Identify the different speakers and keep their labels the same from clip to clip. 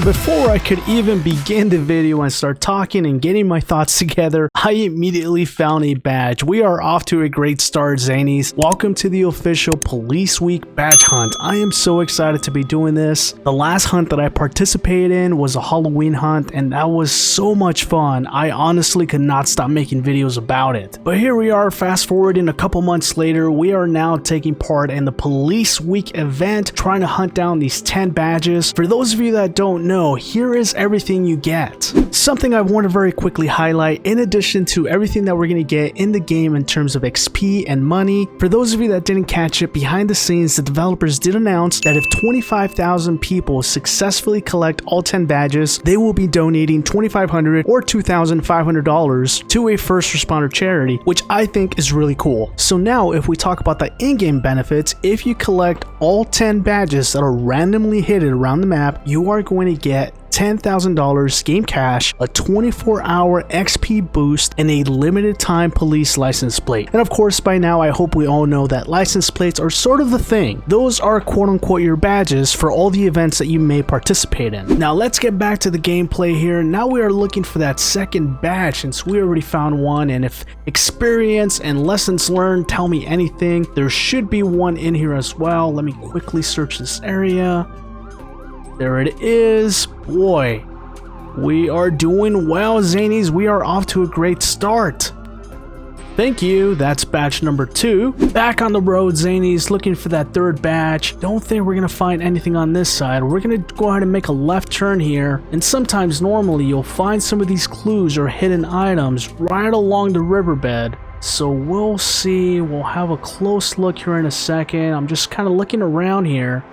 Speaker 1: And before I could even begin the video and start talking and getting my thoughts together, I immediately found a badge. We are off to a great start, Zanies. Welcome to the official Police Week badge hunt. I am so excited to be doing this. The last hunt that I participated in was a Halloween hunt, and that was so much fun. I honestly could not stop making videos about it. But here we are, fast forwarding a couple months later, we are now taking part in the Police Week event, trying to hunt down these 10 badges. For those of you that don't know, here is everything you get. Something I want to very quickly highlight, in addition to everything that we're going to get in the game in terms of XP and money, for those of you that didn't catch it, behind the scenes, the developers did announce that if 25,000 people successfully collect all 10 badges, they will be donating $2,500 or $2,500 to a first responder charity, which I think is really cool. So now, if we talk about the in-game benefits, if you collect all 10 badges that are randomly hidden around the map, you are going to get $10,000 game cash, a 24-hour XP boost, and a limited time police license plate. And of course, by now, I hope we all know that license plates are sort of the thing. Those are quote-unquote your badges for all the events that you may participate in. Now let's get back to the gameplay here. Now we are looking for that second badge, since we already found one, and if experience and lessons learned tell me anything, there should be one in here as well. Let me quickly search this area. There it is. Boy, we are doing well, Zanies. We are off to a great start. Thank you. That's badge number 2. Back on the road, Zanies, looking for that third badge. Don't think we're going to find anything on this side. We're going to go ahead and make a left turn here. And sometimes, normally, you'll find some of these clues or hidden items right along the riverbed. So we'll see. We'll have a close look here in a second. I'm just kind of looking around here.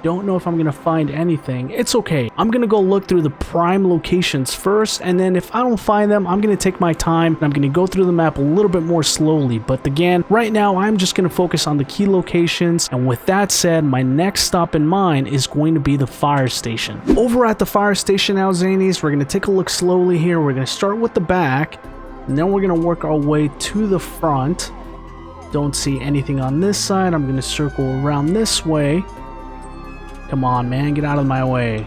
Speaker 1: Don't know if I'm gonna find anything. It's okay. I'm gonna go look through the prime locations first, and then if I don't find them, I'm gonna take my time and I'm gonna go through the map a little bit more slowly. But again, right now I'm just gonna focus on the key locations, and with that said, my next stop in mind is going to be the fire station. Over at the fire station now, Zanies, we're gonna take a look slowly here. We're gonna start with the back, and then we're gonna work our way to the front. Don't see anything on this side. I'm gonna circle around this way. Come on, man, get out of my way.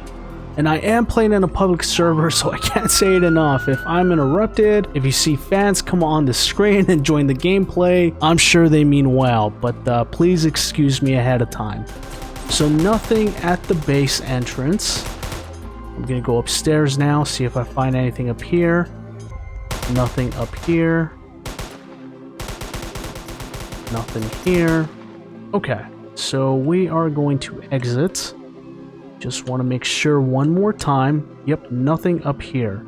Speaker 1: And I am playing in a public server, so I can't say it enough. If I'm interrupted, if you see fans come on the screen and join the gameplay, I'm sure they mean well, but please excuse me ahead of time. So nothing at the base entrance. I'm gonna go upstairs now, see if I find anything up here. Nothing up here. Nothing here. Okay. So we are going to exit. Just want to make sure one more time. Yep, nothing up here.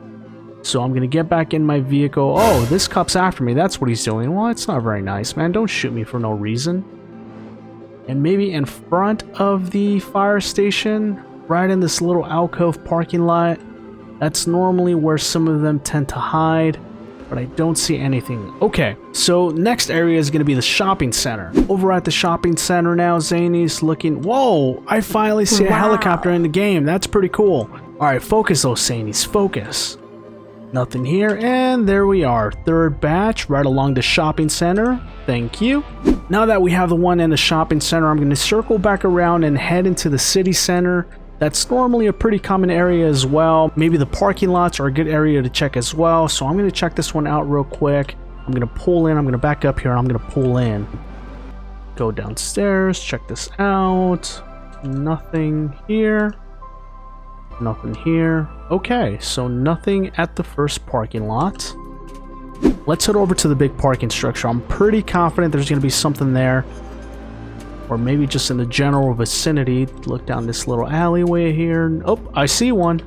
Speaker 1: So I'm going to get back in my vehicle. Oh, this cop's after me. That's what he's doing. Well, it's not very nice, man. Don't shoot me for no reason. And maybe in front of the fire station, right in this little alcove parking lot. That's normally where some of them tend to hide. But I don't see anything. Okay, so next area is going to be the shopping center. Over at the shopping center now, Zany's looking... Whoa, I finally see a helicopter in the game. That's pretty cool. All right, focus those Zany's, focus. Nothing here, and there we are. Third batch right along the shopping center. Thank you. Now that we have the one in the shopping center, I'm going to circle back around and head into the city center. That's normally a pretty common area as well. Maybe the parking lots are a good area to check as well. So I'm going to check this one out real quick. I'm going to pull in. I'm going to back up here. And I'm going to pull in. Go downstairs. Check this out. Nothing here. Nothing here. Okay, so nothing at the first parking lot. Let's head over to the big parking structure. I'm pretty confident there's going to be something there. Or maybe just in the general vicinity. Look down this little alleyway here. Oh, I see one.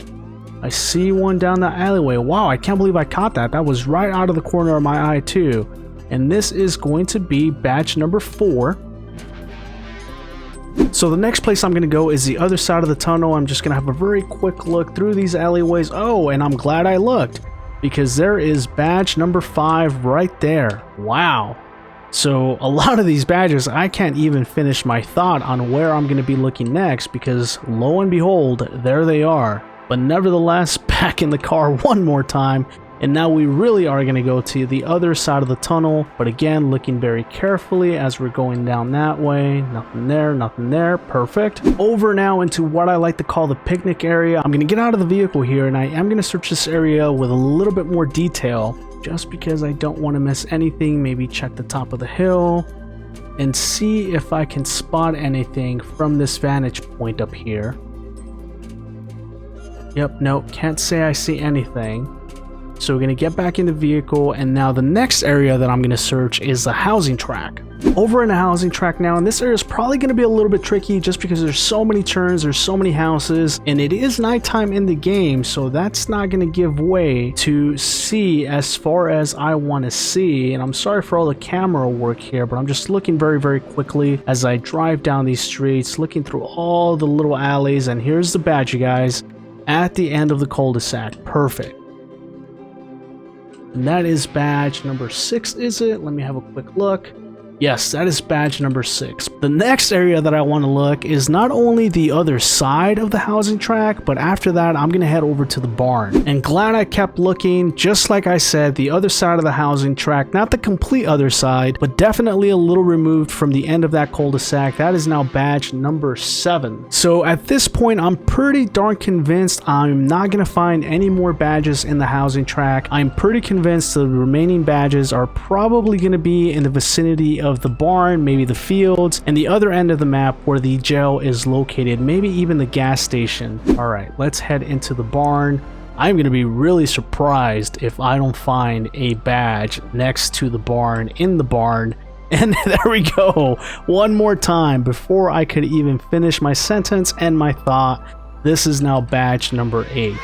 Speaker 1: I see one down the alleyway. Wow, I can't believe I caught that. That was right out of the corner of my eye too. And this is going to be badge number 4. So the next place I'm going to go is the other side of the tunnel. I'm just going to have a very quick look through these alleyways. Oh, and I'm glad I looked, because there is badge number 5 right there. Wow. So a lot of these badges, I can't even finish my thought on where I'm going to be looking next, because lo and behold, there they are. But nevertheless, back in the car one more time, And now we really are going to go to the other side of the tunnel, but again, looking very carefully as we're going down that way. Nothing there, nothing there. Perfect. Over now into what I like to call the picnic area. I'm going to get out of the vehicle here, and I am going to search this area with a little bit more detail, just because I don't want to miss anything. Maybe check the top of the hill and see if I can spot anything from this vantage point up here. Yep, nope, can't say I see anything. So we're going to get back in the vehicle, and now the next area that I'm going to search is the housing track. Over in the housing track now, and this area is probably going to be a little bit tricky just because there's so many turns, there's so many houses, and it is nighttime in the game, so that's not going to give way to see as far as I want to see. And I'm sorry for all the camera work here, but I'm just looking very, very quickly as I drive down these streets, looking through all the little alleys, and here's the badge, you guys, at the end of the cul-de-sac. Perfect. And that is badge number 6, is it? Let me have a quick look. Yes, that is badge number 6. The next area that I want to look is not only the other side of the housing track, but after that, I'm going to head over to the barn. And glad I kept looking. Just like I said, the other side of the housing track, not the complete other side, but definitely a little removed from the end of that cul-de-sac. That is now badge number 7. So at this point, I'm pretty darn convinced I'm not going to find any more badges in the housing track. I'm pretty convinced the remaining badges are probably going to be in the vicinity of the barn, maybe the fields, and the other end of the map where the jail is located, maybe even the gas station. All right, let's head into the barn. I'm going to be really surprised if I don't find a badge next to the barn, in the barn. And there we go. One more time before I could even finish my sentence and my thought. This is now badge number 8.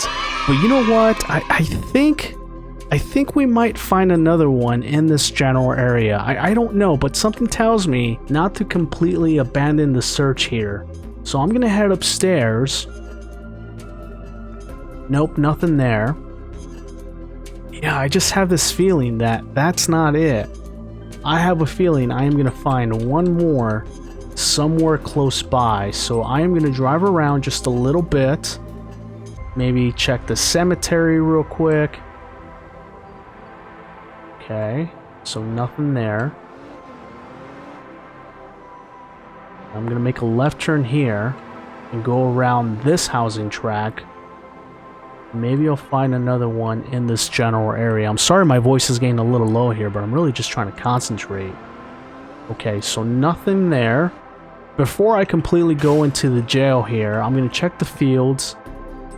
Speaker 1: But you know what? I think we might find another one in this general area. I don't know, but something tells me not to completely abandon the search here. So I'm gonna head upstairs. Nope, nothing there. Yeah, I just have this feeling that that's not it. I have a feeling I am gonna find one more somewhere close by. So I am gonna drive around just a little bit. Maybe check the cemetery real quick. Okay, so nothing there. I'm gonna make a left turn here and go around this housing track. Maybe I'll find another one in this general area. I'm sorry my voice is getting a little low here, but I'm really just trying to concentrate. Okay, so nothing there. Before I completely go into the jail here, I'm gonna check the fields,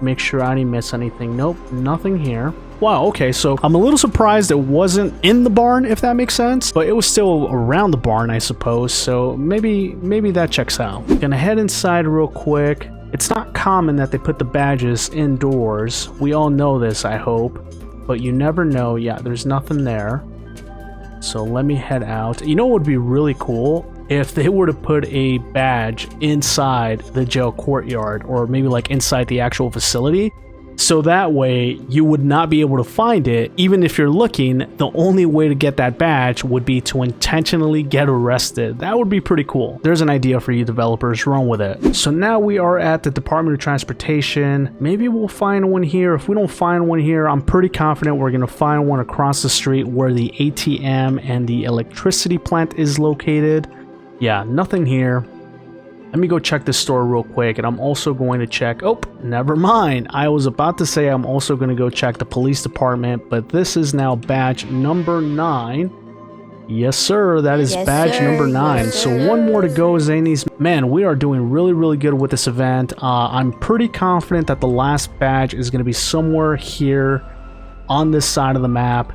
Speaker 1: make sure I didn't miss anything. Nope, nothing here. Wow, okay, so I'm a little surprised it wasn't in the barn, if that makes sense, but it was still around the barn, I suppose, so maybe that checks out. Gonna head inside real quick. It's not common that they put the badges indoors. We all know this, I hope, but you never know. Yeah, there's nothing there. So let me head out. You know what would be really cool? If they were to put a badge inside the jail courtyard, or maybe like inside the actual facility. So that way you would not be able to find it. Even if you're looking, the only way to get that badge would be to intentionally get arrested. That would be pretty cool. There's an idea for you developers, run with it. So now we are at the Department of Transportation. Maybe we'll find one here. If we don't find one here, I'm pretty confident we're gonna find one across the street where the ATM and the electricity plant is located. Yeah, nothing here. Let me go check this store real quick, and I'm also going to check... Oh, never mind. I was about to say I'm also going to go check the police department, but this is now badge number 9. Yes, sir. That is badge number 9. So one more to go, Zanies. Man, we are doing really, really good with this event. I'm pretty confident that the last badge is going to be somewhere here on this side of the map.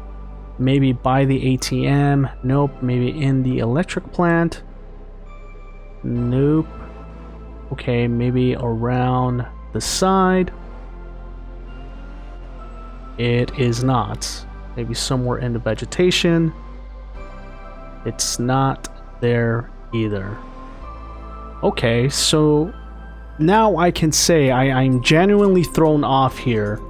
Speaker 1: Maybe by the ATM. Nope. Maybe in the electric plant. Nope. Okay, maybe around the side. It is not. Maybe somewhere in the vegetation. It's not there either. Okay, so now I can say I'm genuinely thrown off here.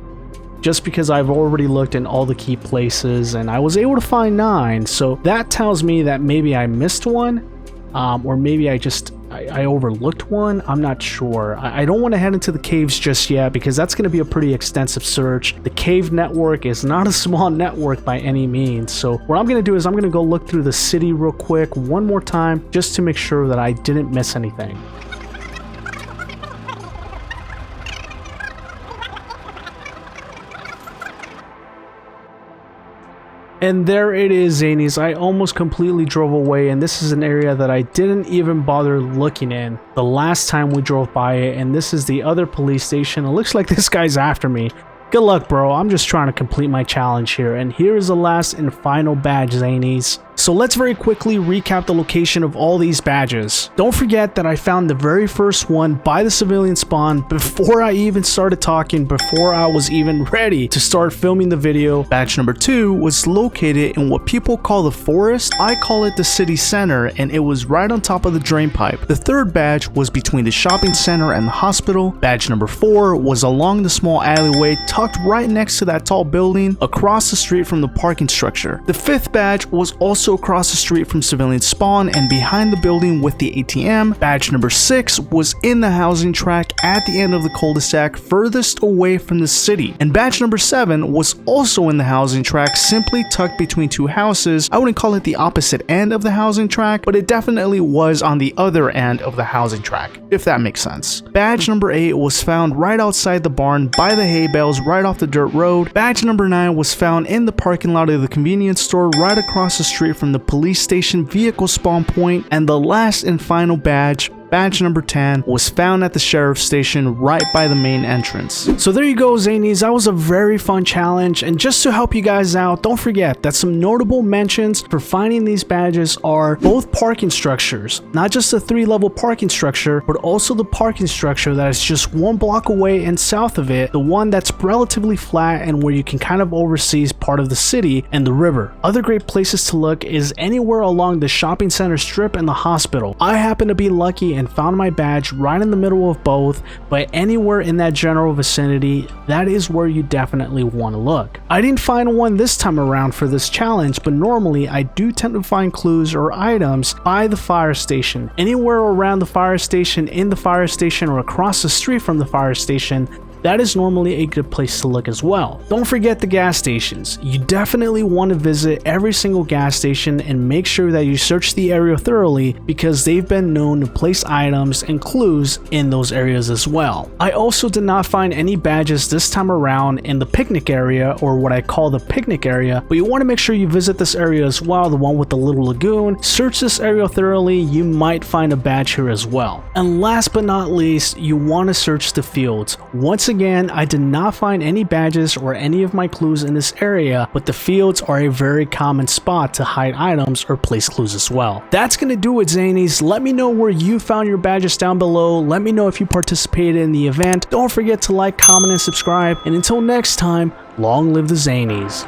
Speaker 1: Just because I've already looked in all the key places and I was able to find 9. So that tells me that maybe I missed one. Or maybe I just I overlooked one. I'm not sure. I don't want to head into the caves just yet because that's going to be a pretty extensive search. The cave network is not a small network by any means. So what I'm going to do is I'm going to go look through the city real quick one more time just to make sure that I didn't miss anything. And there it is, Zanies. I almost completely drove away, and this is an area that I didn't even bother looking in the last time we drove by it, and this is the other police station. It looks like this guy's after me. Good luck, bro. I'm just trying to complete my challenge here, and here is the last and final badge, Zanies. So let's very quickly recap the location of all these badges. Don't forget that I found the very first one by the civilian spawn before I even started talking, before I was even ready to start filming the video. Badge number 2 was located in what people call the forest. I call it the city center, and it was right on top of the drain pipe. The third badge was between the shopping center and the hospital. Badge number 4 was along the small alleyway tucked right next to that tall building across the street from the parking structure. The fifth badge was also across the street from civilian spawn and behind the building with the ATM. Badge number 6 was in the housing tract at the end of the cul-de-sac furthest away from the city. And badge number 7 was also in the housing tract, simply tucked between two houses. I wouldn't call it the opposite end of the housing tract, but it definitely was on the other end of the housing tract, if that makes sense. Badge number 8 was found right outside the barn by the hay bales right off the dirt road. Badge number 9 was found in the parking lot of the convenience store right across the street from the police station vehicle spawn point. And the last and final badge, badge number 10, was found at the sheriff's station right by the main entrance. So there you go, Zanies. That was a very fun challenge, and just to help you guys out, don't forget that some notable mentions for finding these badges are both parking structures, not just the 3-level parking structure, but also the parking structure that is just 1 block away and south of it, the one that's relatively flat and where you can kind of oversee part of the city and the river. Other great places to look is anywhere along the shopping center strip and the hospital. I happen to be lucky and found my badge right in the middle of both, but anywhere in that general vicinity, that is where you definitely want to look. I didn't find one this time around for this challenge, but normally I do tend to find clues or items by the fire station. Anywhere around the fire station, in the fire station, or across the street from the fire station, that is normally a good place to look as well. Don't forget the gas stations. You definitely want to visit every single gas station and make sure that you search the area thoroughly because they've been known to place items and clues in those areas as well. I also did not find any badges this time around in the picnic area, or what I call the picnic area, but you want to make sure you visit this area as well, the one with the little lagoon. Search this area thoroughly, you might find a badge here as well. And last but not least, you want to search the fields. Once again, I did not find any badges or any of my clues in this area, but the fields are a very common spot to hide items or place clues as well. That's gonna do it, Zanies. Let me know where you found your badges down below. Let me know if you participated in the event. Don't forget to like, comment, and subscribe. And until next time, long live the Zanies.